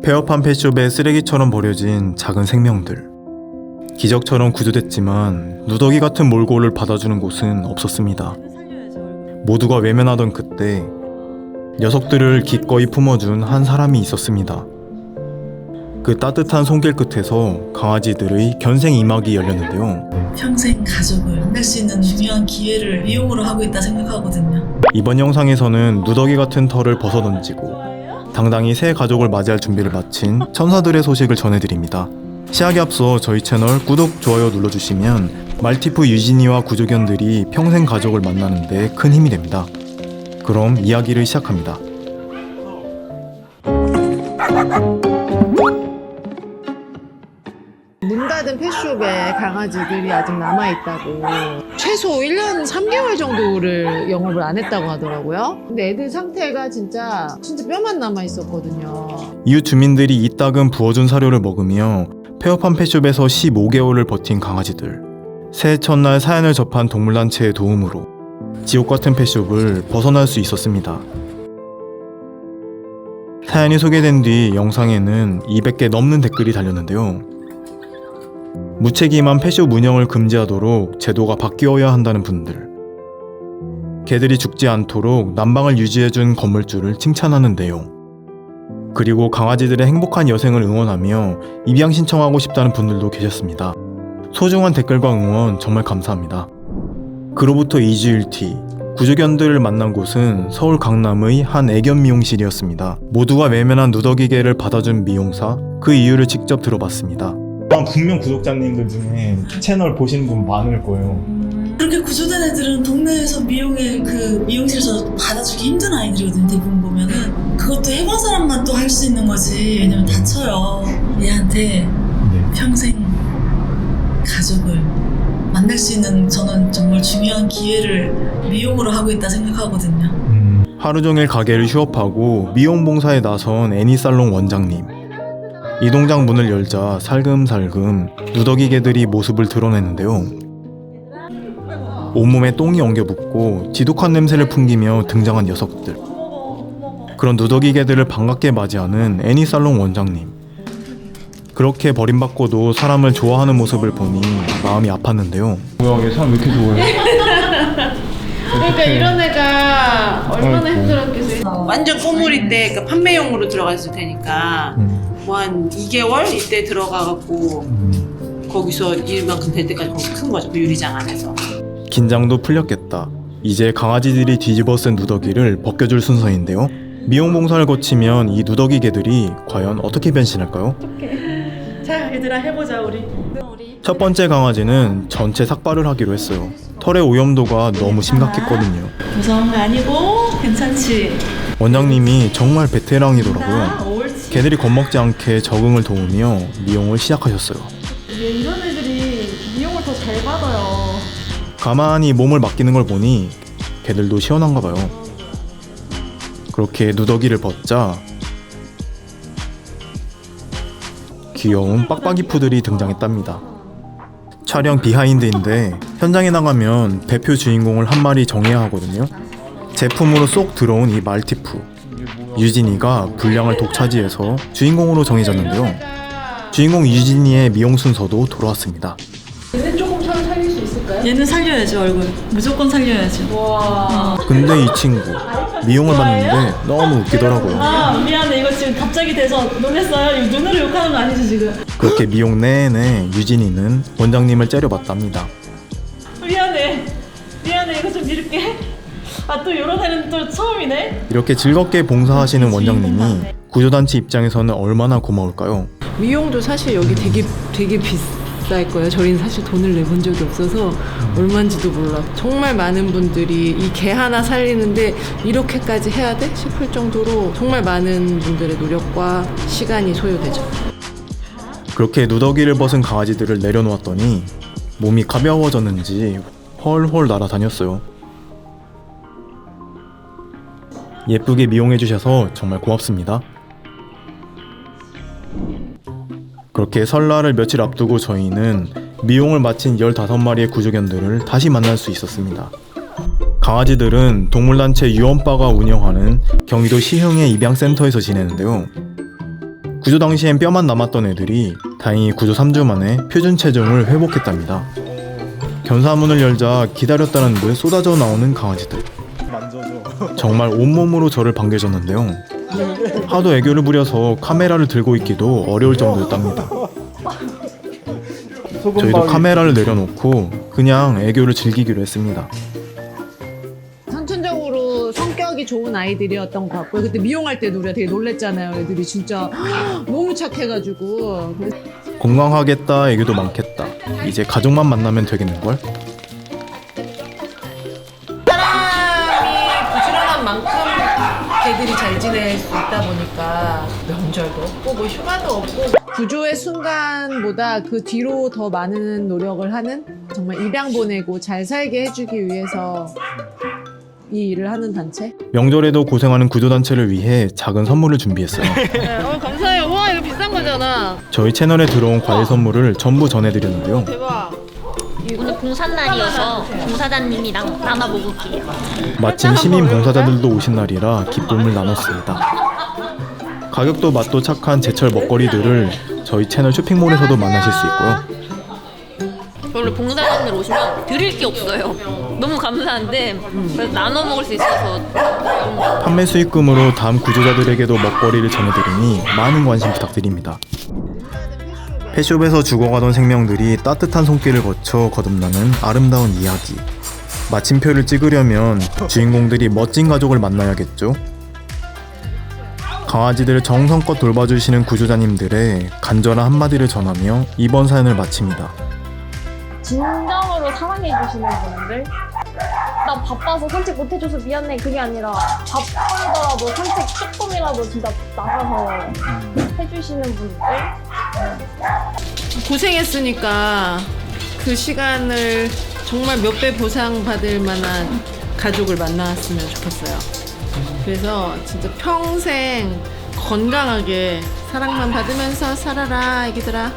폐업한 펫숍에 쓰레기처럼 버려진 작은 생명들. 기적처럼 구조됐지만 누더기 같은 몰골을 받아주는 곳은 없었습니다. 모두가 외면하던 그때 녀석들을 기꺼이 품어준 한 사람이 있었습니다. 그 따뜻한 손길 끝에서 강아지들의 견생 이막이 열렸는데요. 평생 가족을 만날 수 있는 중요한 기회를 이용으로 하고 있다 생각하거든요. 이번 영상에서는 누더기 같은 털을 벗어던지고 당당히 새 가족을 맞이할 준비를 마친 천사들의 소식을 전해드립니다. 시작에 앞서 저희 채널 구독, 좋아요 눌러주시면 말티푸 유진이와 구조견들이 평생 가족을 만나는 데 큰 힘이 됩니다. 그럼 이야기를 시작합니다. 문 닫은 펫숍에 강아지들이 아직 남아있다고. 최소 1년 3개월 정도를 영업을 안 했다고 하더라고요. 근데 애들 상태가 진짜 뼈만 남아있었거든요. 이웃 주민들이 이따금 부어준 사료를 먹으며 폐업한 펫숍에서 15개월을 버틴 강아지들. 새해 첫날 사연을 접한 동물단체의 도움으로 지옥같은 펫숍을 벗어날 수 있었습니다. 사연이 소개된 뒤 영상에는 200개 넘는 댓글이 달렸는데요. 무책임한 펫숍 운영을 금지하도록 제도가 바뀌어야 한다는 분들, 개들이 죽지 않도록 난방을 유지해준 건물주를 칭찬하는 내용, 그리고 강아지들의 행복한 여생을 응원하며 입양 신청하고 싶다는 분들도 계셨습니다. 소중한 댓글과 응원 정말 감사합니다. 그로부터 2주일 뒤 구조견들을 만난 곳은 서울 강남의 한 애견 미용실이었습니다. 모두가 외면한 누더기개를 받아준 미용사, 그 이유를 직접 들어봤습니다. 분명 구독자님들 중에 채널 보시는 분 많을 거예요. 그렇게 구조된 애들은 동네에서 미용실에서 받아주기 힘든 아이들이거든요. 대부분 보면은 그것도 해본 사람만 또 할 수 있는 거지. 왜냐면 다쳐요. 얘한테 평생 가족을 만날 수 있는, 저는 정말 중요한 기회를 미용으로 하고 있다 생각하거든요. 하루 종일 가게를 휴업하고 미용 봉사에 나선 애니살롱 원장님. 이 동장 문을 열자 살금살금 누더기 개들이 모습을 드러내는데요. 온몸에 똥이 엉겨붙고 지독한 냄새를 풍기며 등장한 녀석들. 그런 누더기 개들을 반갑게 맞이하는 애니살롱 원장님. 그렇게 버림받고도 사람을 좋아하는 모습을 보니 마음이 아팠는데요. 뭐야, 얘 사람 왜 이렇게 좋아해? 그러니까 이런 애가 얼마나 힘들었겠어요. 완전 꼬물일 때 그 판매용으로 들어갔을 테니까 뭐 한 2개월 이때 들어가갖고 거기서 이만큼 될 때까지 거기 큰 거죠. 그 유리장 안에서. 긴장도 풀렸겠다. 이제 강아지들이 뒤집어 쓴 누더기를 벗겨줄 순서인데요. 미용 봉사를 거치면 이 누더기 개들이 과연 어떻게 변신할까요? 자, 얘들아 해보자 우리. 첫 번째 강아지는 전체 삭발을 하기로 했어요. 털의 오염도가 너무 심각했거든요. 무서운 거 아니고 괜찮지? 원장님이 정말 베테랑이더라고요. 나 옳지. 개들이 겁먹지 않게 적응을 도우며 미용을 시작하셨어요. 이런 애들이 미용을 더 잘 받아요. 가만히 몸을 맡기는 걸 보니 개들도 시원한가 봐요. 그렇게 누더기를 벗자 귀여운 빡빡이 푸들이 등장했답니다. 촬영 비하인드인데 현장에 나가면 대표 주인공을 한 마리 정해야 하거든요. 제품으로 쏙 들어온 이 말티푸 유진이가 분량을 독차지해서 주인공으로 정해졌는데요. 주인공 유진이의 미용 순서도 돌아왔습니다. 얘는 조금 살릴 수 있을까요? 얘는 살려야지, 얼굴. 무조건 살려야지. 와. 근데 이 친구 미용을 받는데 너무 웃기더라고요. 아, 미안해. 이거 지금 갑자기 돼서 놀랬어요. 이거 눈으로 욕하는 거 아니죠 지금? 그렇게 미용 내내 유진이는 원장님을 째려봤답니다. 미안해. 이거 좀 미룰게. 아, 또 이런 애는 또 처음이네. 이렇게 즐겁게 봉사하시는 원장님이 구조단체 입장에서는 얼마나 고마울까요? 미용도 사실 여기 되게 비쌀 거예요. 저희는 사실 돈을 내본 적이 없어서 얼마인지도 몰라. 정말 많은 분들이 이 개 하나 살리는데 이렇게까지 해야 돼? 싶을 정도로 정말 많은 분들의 노력과 시간이 소요되죠. 그렇게 누더기를 벗은 강아지들을 내려놓았더니 몸이 가벼워졌는지 헐헐 날아다녔어요. 예쁘게 미용해주셔서 정말 고맙습니다. 그렇게 설날을 며칠 앞두고 저희는 미용을 마친 15마리의 구조견들을 다시 만날 수 있었습니다. 강아지들은 동물단체 유언바가 운영하는 경기도 시흥의 입양센터에서 지내는데요. 구조 당시엔 뼈만 남았던 애들이 다행히 구조 3주 만에 표준 체중을 회복했답니다. 견사문을 열자 기다렸다는 듯 쏟아져 나오는 강아지들. 정말 온몸으로 저를 반겨줬는데요. 하도 애교를 부려서 카메라를 들고 있기도 어려울 정도였답니다. 저희도 카메라를 내려놓고 그냥 애교를 즐기기로 했습니다. 선천적으로 성격이 좋은 아이들이었던 것 같고요. 그때 미용할 때도 우리가 되게 놀랬잖아요. 애들이 진짜 너무 착해가지고. 건강하겠다, 애교도 많겠다. 이제 가족만 만나면 되겠는걸? 사람이 부지런한 만큼 애들이 잘 지낼 수 있다 보니까 명절도 없고 뭐 휴가도 없고 구조의 순간보다 그 뒤로 더 많은 노력을 하는, 정말 입양 보내고 잘 살게 해주기 위해서 이 일을 하는 단체. 명절에도 고생하는 구조단체를 위해 작은 선물을 준비했어요. 감사해요. 와, 이거 비싼 거잖아. 저희 채널에 들어온 과일 선물을 전부 전해드렸는데요. 대박. 오늘 봉사날이어서 봉사자님이랑 나눠 먹을게요. 마침 시민 봉사자들도 오신 날이라 기쁨을 나눴습니다. 가격도 맛도 착한 제철 먹거리들을 저희 채널 쇼핑몰에서도 만나실 수 있고요. 원래 봉사자님들 오시면 드릴 게 없어요. 너무 감사한데 그래서 나눠 먹을 수 있어서 판매 수익금으로 다음 구조자들에게도 먹거리를 전해드리니 많은 관심 부탁드립니다. 펫숍에서 죽어가던 생명들이 따뜻한 손길을 거쳐 거듭나는 아름다운 이야기. 마침표를 찍으려면 주인공들이 멋진 가족을 만나야겠죠? 강아지들을 정성껏 돌봐주시는 구조자님들의 간절한 한마디를 전하며 이번 사연을 마칩니다. 진정으로 사랑해주시는 분들, 나 바빠서 산책 못해줘서 미안해, 그게 아니라 바쁘더라도 산책 조금이라도 진짜 나가서 해주시는 분들. 고생했으니까 그 시간을 정말 몇 배 보상받을 만한 가족을 만났으면 좋겠어요. 그래서 진짜 평생 건강하게 사랑만 받으면서 살아라, 애기들아.